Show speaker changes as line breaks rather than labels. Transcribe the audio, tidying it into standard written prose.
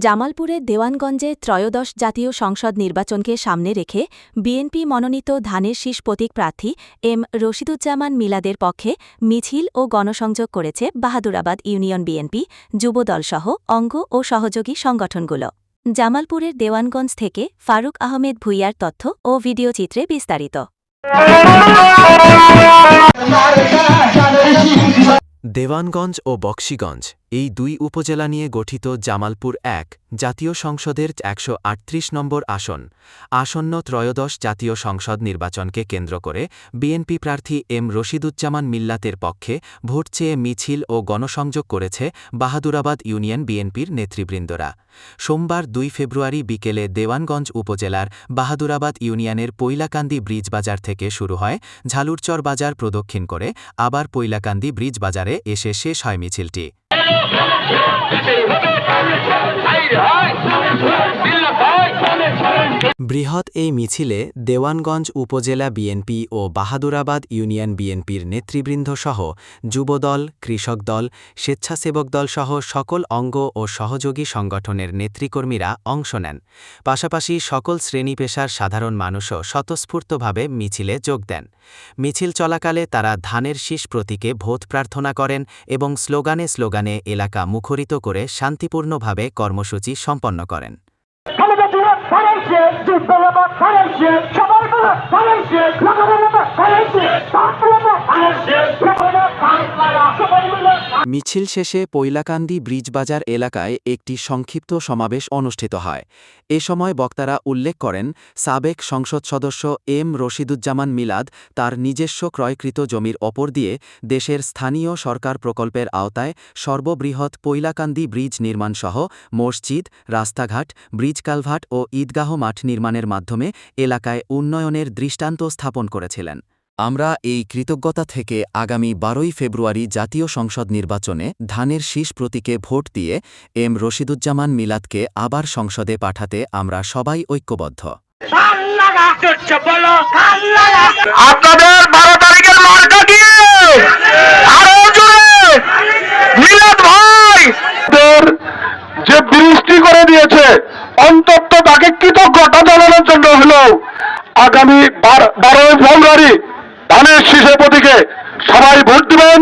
জামালপুরের দেওয়ানগঞ্জে ত্রয়োদশ জাতীয় সংসদ নির্বাচনকে সামনে রেখে বিএনপি মনোনীত ধানের শীষ প্রতীক প্রার্থী এম রশিদুজ্জামান মিলাদের পক্ষে মিছিল ও গণসংযোগ করেছে বাহাদুরাবাদ ইউনিয়ন বিএনপি যুবদলসহ অঙ্গ ও সহযোগী সংগঠনগুলো। জামালপুরের দেওয়ানগঞ্জ থেকে ফারুক আহমেদ ভূঁইয়ার তথ্য ও ভিডিওচিত্রে বিস্তারিত।
দেওয়ানগঞ্জ ও বকশীগঞ্জ এই দুই উপজেলা নিয়ে গঠিত জামালপুর ১ জাতীয় সংসদের ১৩৮ নম্বর আসন আসন্ন ত্রয়োদশ জাতীয় সংসদ নির্বাচনকে কেন্দ্র করে বিএনপি প্রার্থী এম রশিদুজ্জামান মিল্লাতের পক্ষে ভোট চেয়ে মিছিল ও গণসংযোগ করেছে বাহাদুরাবাদ ইউনিয়ন বিএনপির নেতৃবৃন্দরা। সোমবার ২ ফেব্রুয়ারি বিকেলে দেওয়ানগঞ্জ উপজেলার বাহাদুরাবাদ ইউনিয়নের পৈলাকান্দি ব্রিজ বাজার থেকে শুরু হয় ঝালুরচর বাজার প্রদক্ষিণ করে আবার পৈলাকান্দি ব্রিজ বাজারে এসে শেষ হয় মিছিলটি। বৃহৎ এই মিছিলে দেওয়ানগঞ্জ উপজেলা বিএনপি ও বাহাদুরাবাদ ইউনিয়ন বিএনপির নেতৃবৃন্দসহ যুবদল, কৃষক দল, স্বেচ্ছাসেবক দলসহ সকল অঙ্গ ও সহযোগী সংগঠনের নেতৃকর্মীরা অংশ নেন। পাশাপাশি সকল শ্রেণী পেশার সাধারণ মানুষও স্বতঃস্ফূর্তভাবে মিছিলে যোগ দেন। মিছিল চলাকালে তারা ধানের শীষ প্রতীকে ভোট প্রার্থনা করেন এবং স্লোগানে স্লোগানে এলাকা মুখরিত করে শান্তিপূর্ণভাবে কর্মসূচি সম্পন্ন করেন। মিছিল শেষে পৈলাকান্দি ব্রিজ বাজার এলাকায় একটি সংক্ষিপ্ত সমাবেশ অনুষ্ঠিত হয়। এ সময় বক্তারা উল্লেখ করেন, সাবেক সংসদ সদস্য এম রশিদুজ্জামান মিলাদ তার নিজস্ব ক্রয়কৃত জমির ওপর দিয়ে দেশের স্থানীয় সরকার প্রকল্পের আওতায় সর্ববৃহৎ পৈলাকান্দি ব্রিজ নির্মাণসহ মসজিদ, রাস্তাঘাট, ব্রিজ কালভার্ট ও ঈদগাহ মাঠ নির্মাণের মাধ্যমে এলাকায় উন্নয়নের দৃষ্টান্ত স্থাপন করেছিলেন। আমরা এই কৃতজ্ঞতা থেকে আগামী ১২ই ফেব্রুয়ারি জাতীয় সংসদ নির্বাচনে ধানের শীষ প্রতীকে ভোট দিয়ে এম রশিদুজ্জামান মিলাদকে আবার সংসদে পাঠাতে আমরা সবাই ঐক্যবদ্ধ।
আপনাদের ১২ তারিখের মার্কা কি? আরো জোরে মিলাদ ভাই যে বৃষ্টি করে দিয়েছে, অন্তত তাকে কৃতজ্ঞতা জানানোর জন্য হলো আগামী ১২ ফেব্রুয়ারি ধানের শীষের প্রতীকে সবাই ভোট দিবেন।